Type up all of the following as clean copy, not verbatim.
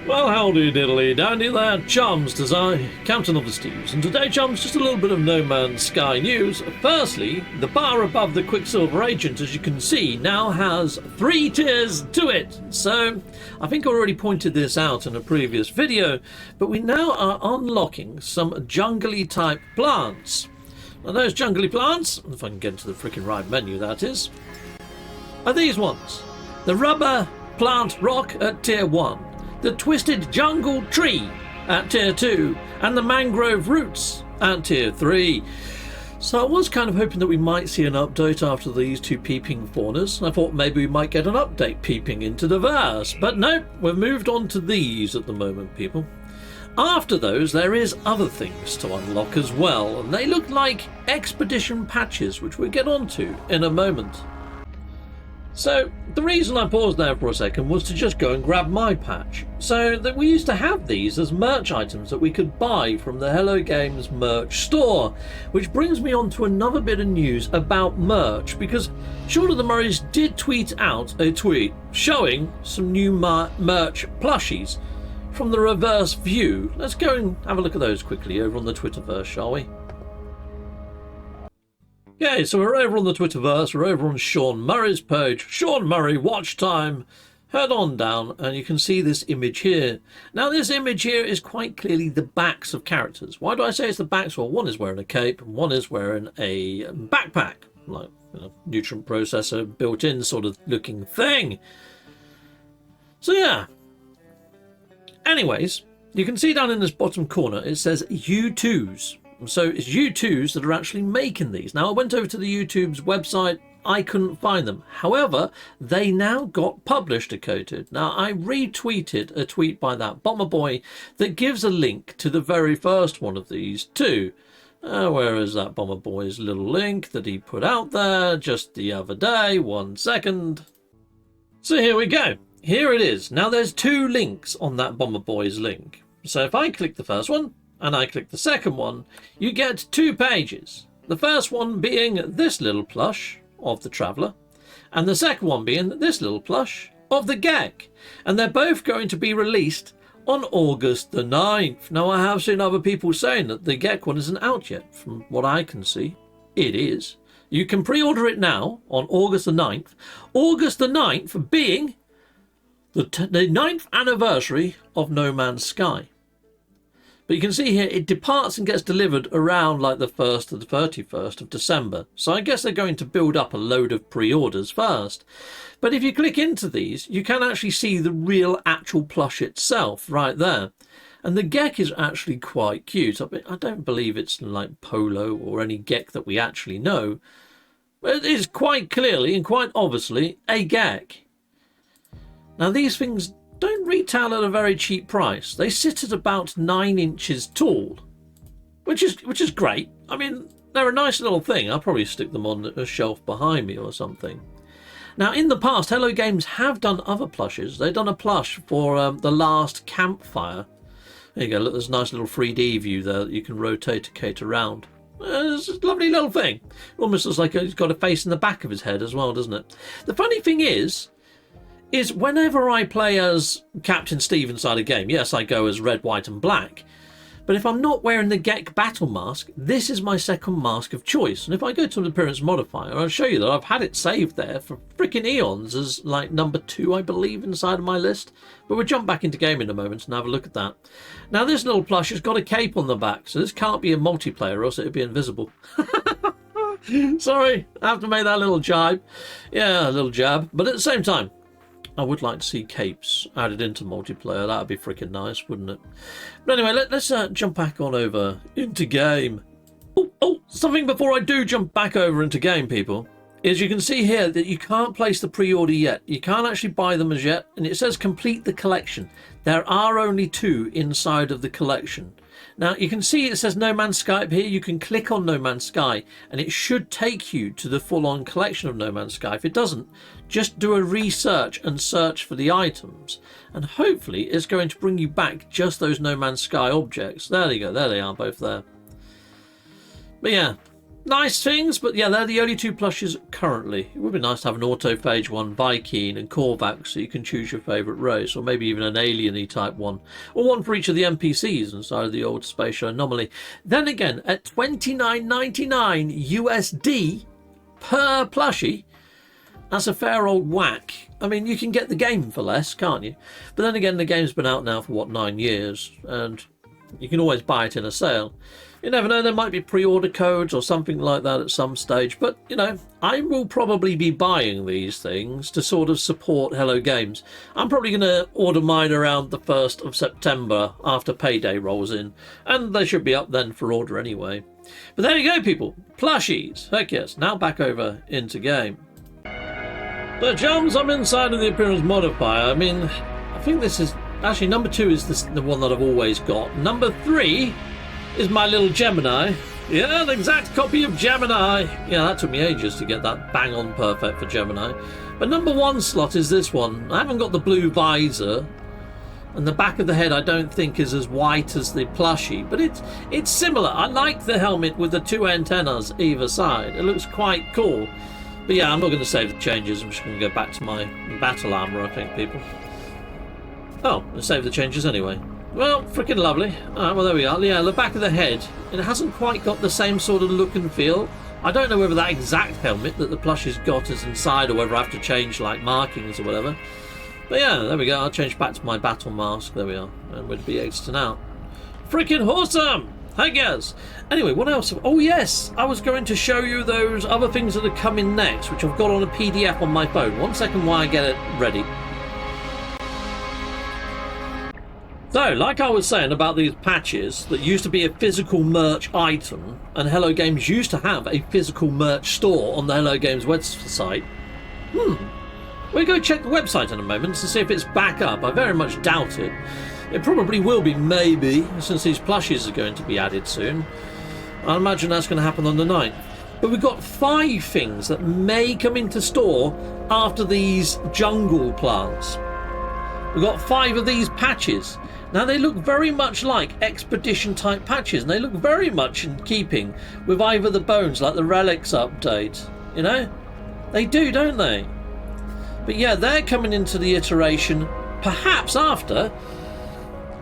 Well, howdy diddly dandy there, chums, 'tis I, Captain of the Steves, and today, chums, just a little bit of No Man's Sky news. Firstly, the bar above the Quicksilver agent, as you can see, now has 3 tiers to it. So, I think I already pointed this out in a previous video, but we now are unlocking some jungly type plants. Now those jungly plants, if I can get into the freaking right menu that is, are these ones. The rubber plant rock at tier 1. The twisted jungle tree at tier 2, and the mangrove roots at tier 3. So I was kind of hoping that we might see an update after these 2 peeping faunas. I thought maybe we might get an update peeping into the verse, but no, we've moved on to these at the moment, people. After those, there is other things to unlock as well, and they look like expedition patches, which we'll get onto in a moment. So, the reason I paused there for a second was to just go and grab my patch. So, that we used to have these as merch items that we could buy from the Hello Games merch store. Which brings me on to another bit of news about merch, because Sean of the Murrays did tweet out a tweet showing some new merch plushies from the reverse view. Let's go and have a look at those quickly over on the Twitterverse, shall we? Okay, so we're over on the Twitterverse, we're over on Sean Murray's page. Sean Murray, watch time. Head on down and you can see this image here. Now this image here is quite clearly the backs of characters. Why do I say it's the backs? Well, one is wearing a cape and one is wearing a backpack. Like, nutrient processor built in sort of looking thing. So yeah. Anyways, you can see down in this bottom corner it says U2s. So it's U2s that are actually making these. Now I went over to the YouTube's website, I couldn't find them. However, they now got published decoded. Now I retweeted a tweet by that Bomber Boy that gives a link to the very first one of these too. Where is that Bomber Boy's little link that he put out there just the other day? 1 second. So here we go. Here it is. Now there's 2 links on that Bomber Boy's link. So if I click the first one, and I click the second one, you get 2 pages. The first one being this little plush of the Traveller, and the second one being this little plush of the Gek. And they're both going to be released on August the 9th. Now I have seen other people saying that the Gek one isn't out yet. From what I can see, it is. You can pre-order it now on August the 9th. August the 9th being the 9th anniversary of No Man's Sky. But you can see here, it departs and gets delivered around like the 1st to the 31st of December. So I guess they're going to build up a load of pre-orders first. But if you click into these, you can actually see the real actual plush itself right there. And the Gek is actually quite cute. I don't believe it's like Polo or any Gek that we actually know. But it is quite clearly and quite obviously a Gek. Now these things don't retail at a very cheap price. They sit at about 9 inches tall, which is great. I mean, they're a nice little thing. I'll probably stick them on a shelf behind me or something. Now, in the past, Hello Games have done other plushes. They've done a plush for the last campfire. There you go. Look, there's a nice little 3D view there that you can rotate around. It's a lovely little thing. Almost looks like he's got a face in the back of his head as well, doesn't it? The funny thing is whenever I play as Captain Steve inside a game, yes, I go as red, white and black. But if I'm not wearing the Gek battle mask, this is my second mask of choice. And if I go to an appearance modifier, I'll show you that I've had it saved there for freaking eons as like number 2, I believe, inside of my list. But we'll jump back into game in a moment and have a look at that. Now this little plush has got a cape on the back, so this can't be a multiplayer or else it'd be invisible. Sorry, I have to make that little jibe. Yeah, a little jab. But at the same time, I would like to see capes added into multiplayer. That would be freaking nice, wouldn't it? But anyway, let's jump back on over into game. Oh, something before I do jump back over into game, people, is you can see here that you can't place the pre-order yet. You can't actually buy them as yet. And it says complete the collection. There are only 2 inside of the collection. Now, you can see it says No Man's Sky up here. You can click on No Man's Sky and it should take you to the full-on collection of No Man's Sky. If it doesn't, just do a research and search for the items. And hopefully it's going to bring you back just those No Man's Sky objects. There you go. There they are, both there. But yeah, nice things, but yeah, they're the only two plushies currently. It would be nice to have an autophage one, Viking and Korvax, so you can choose your favourite race, or maybe even an alien-y type one, or one for each of the NPCs inside of the old spatial anomaly. Then again, at $29.99 USD per plushie, that's a fair old whack. I mean, you can get the game for less, can't you? But then again, the game's been out now for, what, 9 years, and you can always buy it in a sale. You never know, there might be pre-order codes or something like that at some stage. But, you know, I will probably be buying these things to sort of support Hello Games. I'm probably going to order mine around the 1st of September after payday rolls in. And they should be up then for order anyway. But there you go, people. Plushies. Heck yes. Now back over into game. So, chums, I'm inside of the appearance modifier. I mean, I think this is... Actually, number 2 is the one that I've always got. Number 3... is my little Gemini. Yeah, an exact copy of Gemini. Yeah, that took me ages to get that bang on perfect for Gemini. But number 1 slot is this one. I haven't got the blue visor, and the back of the head I don't think is as white as the plushie, but it's similar. I like the helmet with the 2 antennas either side. It looks quite cool. But yeah, I'm not going to save the changes. I'm just going to go back to my battle armor, I think, people. Oh, I'll save the changes anyway. Well, freaking lovely. Alright, well, there we are. Yeah, the back of the head. It hasn't quite got the same sort of look and feel. I don't know whether that exact helmet that the plushie's got is inside or whether I have to change, like, markings or whatever. But yeah, there we go. I'll change back to my battle mask. There we are. And we'll be exiting out. Freaking awesome! I guess. Anyway, what else? Oh, yes! I was going to show you those other things that are coming next, which I've got on a PDF on my phone. 1 second while I get it ready. So, like I was saying about these patches that used to be a physical merch item, and Hello Games used to have a physical merch store on the Hello Games website. We'll go check the website in a moment to see if it's back up. I very much doubt it. It probably will be, maybe, since these plushies are going to be added soon. I imagine that's going to happen on the 9th. But we've got 5 things that may come into store after these jungle plants. We've got 5 of these patches. Now, they look very much like expedition type patches, and they look very much in keeping with either the bones, like the relics update. You know? They do, don't they? But yeah, they're coming into the iteration perhaps after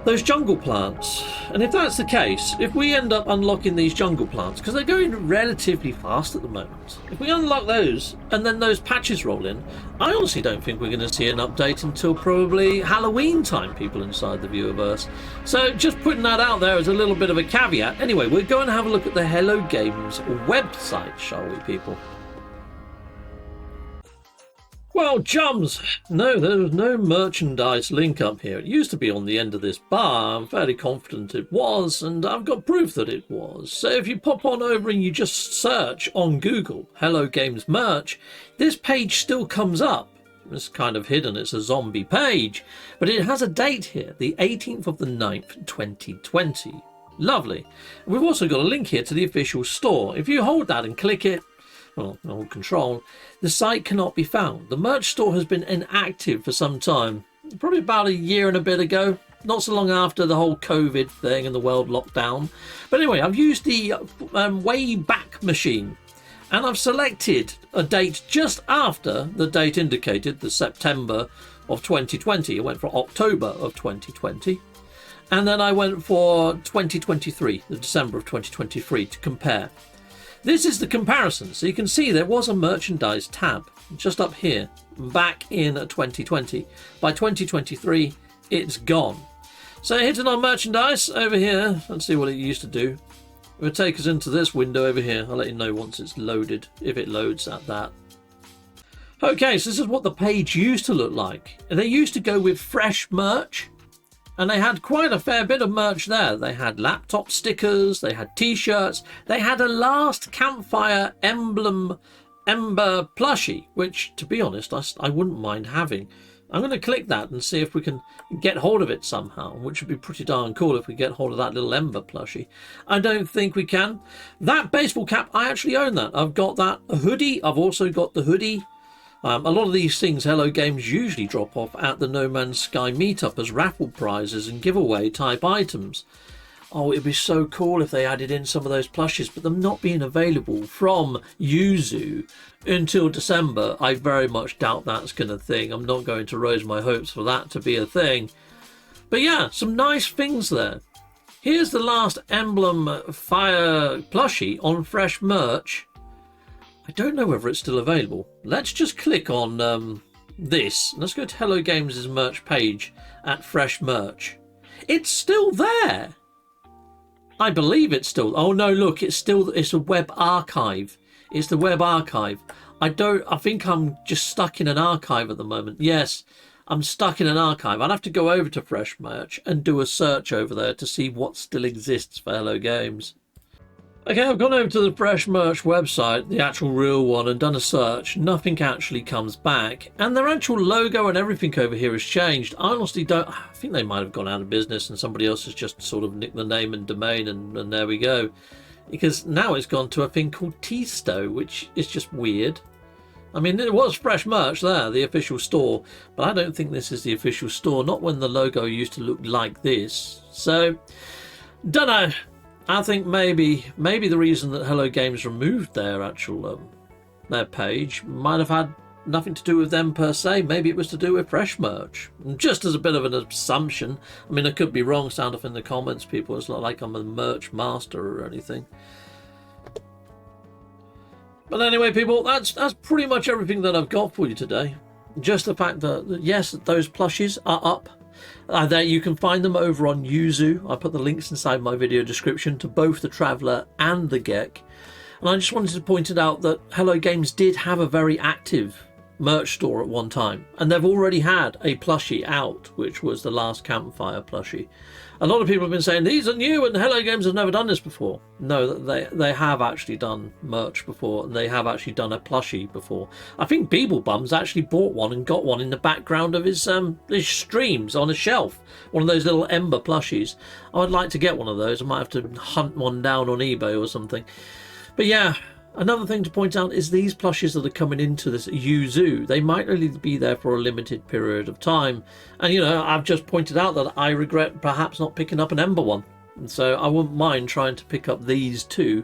those jungle plants. And if that's the case, if we end up unlocking these jungle plants, because they're going relatively fast at the moment, if we unlock those and then those patches roll in, I honestly don't think we're going to see an update until probably Halloween time, people inside the viewerverse. So just putting that out there as a little bit of a caveat. Anyway, we're going to have a look at the Hello Games website, shall we, people? Well, chums, no, there's no merchandise link up here. It used to be on the end of this bar. I'm fairly confident it was, and I've got proof that it was. So if you pop on over and you just search on Google Hello Games merch, this page still comes up. It's kind of hidden, it's a zombie page, but it has a date here, the 18th of the 9th, 2020. Lovely. We've also got a link here to the official store. If you hold that and click it, well, hold control, the site cannot be found. The merch store has been inactive for some time, probably about a year and a bit ago, not so long after the whole COVID thing and the world lockdown. But anyway, I've used the way back machine, and I've selected a date just after the date indicated, the September of 2020. I went for October of 2020, and then I went for 2023, the December of 2023, to compare. This is the comparison, so you can see there was a merchandise tab just up here back in 2020. By 2023, it's gone. So hitting on merchandise over here, let's see what it used to do. It would take us into this window over here. I'll let you know once it's loaded, if it loads at that. Okay, so this is what the page used to look like. And they used to go with fresh merch. And they had quite a fair bit of merch there. They had laptop stickers, they had t-shirts, they had a Last Campfire ember plushie, which, to be honest, I wouldn't mind having. I'm going to click that and see if we can get hold of it somehow, which would be pretty darn cool if we get hold of that little ember plushie. I don't think we can. That baseball cap, I actually own that. I've got that hoodie. I've also got the hoodie. A lot of these things Hello Games usually drop off at the No Man's Sky meetup as raffle prizes and giveaway type items. Oh, it'd be so cool if they added in some of those plushies, but them not being available from Yuzu until December, I very much doubt that's going to thing. I'm not going to raise my hopes for that to be a thing. But yeah, some nice things there. Here's the last Emblem Fire plushie on Fresh Merch. I don't know whether it's still available. Let's just click on this. Let's go to Hello Games' merch page at Fresh Merch. It's still there. I believe it's still. Oh no, look, it's a web archive. It's the web archive. I think I'm just stuck in an archive at the moment. Yes, I'm stuck in an archive. I'll have to go over to Fresh Merch and do a search over there to see what still exists for Hello Games. Okay, I've gone over to the Fresh Merch website, the actual real one, and done a search. Nothing actually comes back. And their actual logo and everything over here has changed. I honestly don't... I think they might have gone out of business and somebody else has just sort of nicked the name and domain and there we go. Because now it's gone to a thing called Tisto, which is just weird. I mean, it was Fresh Merch there, the official store. But I don't think this is the official store. Not when the logo used to look like this. So, don't know. I think maybe the reason that Hello Games removed their actual their page might have had nothing to do with them per se. Maybe it was to do with Fresh Merch. Just as a bit of an assumption. I mean, I could be wrong. Sound off in the comments, people. It's not like I'm a merch master or anything. But anyway, people, that's pretty much everything that I've got for you today. Just the fact that yes, those plushies are up. There you can find them over on Yuzu. I put the links inside my video description to both the Traveller and the Gek. And I just wanted to point it out that Hello Games did have a very active merch store at one time. And they've already had a plushie out, which was the last Campfire plushie. A lot of people have been saying, these are new and Hello Games have never done this before. No, they have actually done merch before, and they have actually done a plushie before. I think Beeblebums actually bought one and got one in the background of his streams on a shelf. One of those little Ember plushies. I would like to get one of those. I might have to hunt one down on eBay or something. But yeah, another thing to point out is these plushies that are coming into this Yuzu, they might only be there for a limited period of time. And, you know, I've just pointed out that I regret perhaps not picking up an Ember one. And so I wouldn't mind trying to pick up these two.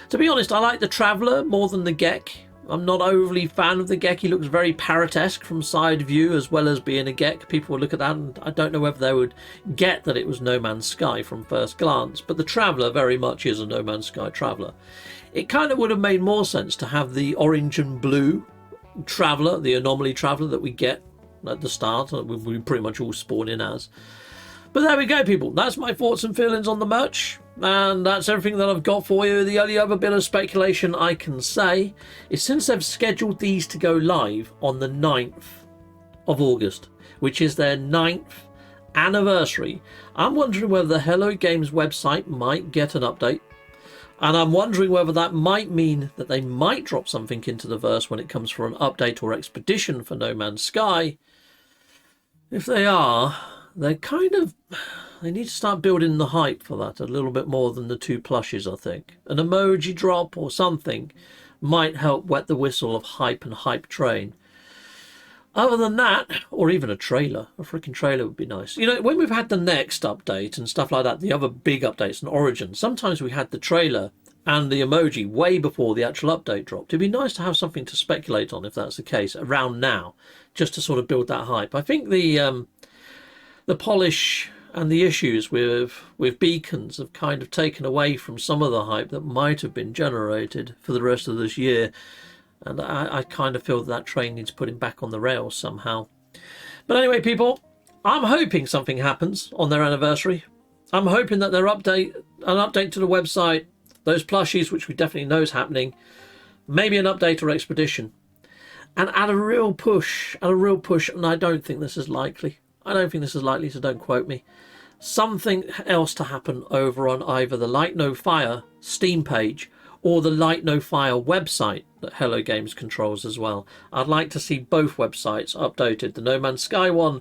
To be honest, I like the Traveller more than the Gek. I'm not overly fan of the Gek. He looks very parrot-esque from side view as well as being a Gek. People will look at that and I don't know whether they would get that it was No Man's Sky from first glance. But the Traveller very much is a No Man's Sky Traveller. It kind of would have made more sense to have the orange and blue Traveller, the Anomaly Traveller that we get at the start. We pretty much all spawn in as. But there we go, people. That's my thoughts and feelings on the merch. And that's everything that I've got for you. The only other bit of speculation I can say is since they've scheduled these to go live on the 9th of August, which is their 9th anniversary, I'm wondering whether the Hello Games website might get an update. And I'm wondering whether that might mean that they might drop something into the verse when it comes for an update or expedition for No Man's Sky. If they are, they need to start building the hype for that a little bit more than the two plushies, I think. An emoji drop or something might help wet the whistle of hype and hype train. Other than that, or even a trailer, a freaking trailer would be nice. You know, when we've had the next update and stuff like that, the other big updates in Origin, sometimes we had the trailer and the emoji way before the actual update dropped. It'd be nice to have something to speculate on if that's the case around now, just to sort of build that hype. I think the polish and the issues with beacons have kind of taken away from some of the hype that might have been generated for the rest of this year. And I kind of feel that train needs putting back on the rails somehow. But anyway, people, I'm hoping something happens on their anniversary. I'm hoping that an update to the website, those plushies, which we definitely know is happening, maybe an update or expedition, and add a real push, and I don't think this is likely. I don't think this is likely, so don't quote me. Something else to happen over on either the Light No Fire Steam page or the Light No Fire website that Hello Games controls as well. I'd like to see both websites updated, the No Man's Sky one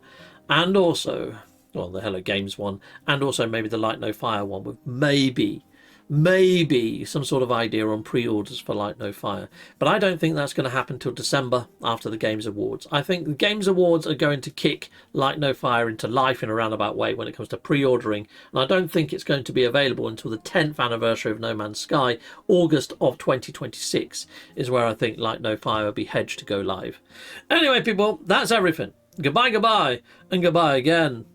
and also, well, the Hello Games one, and also maybe the Light No Fire one, with maybe maybe some sort of idea on pre-orders for Light No Fire. But I don't think that's going to happen till December after the Games Awards. I think the Games Awards are going to kick Light No Fire into life in a roundabout way when it comes to pre-ordering. And I don't think it's going to be available until the 10th anniversary of No Man's Sky. August of 2026 is where I think Light No Fire will be hedged to go live. Anyway, people, that's everything. Goodbye, goodbye, and goodbye again.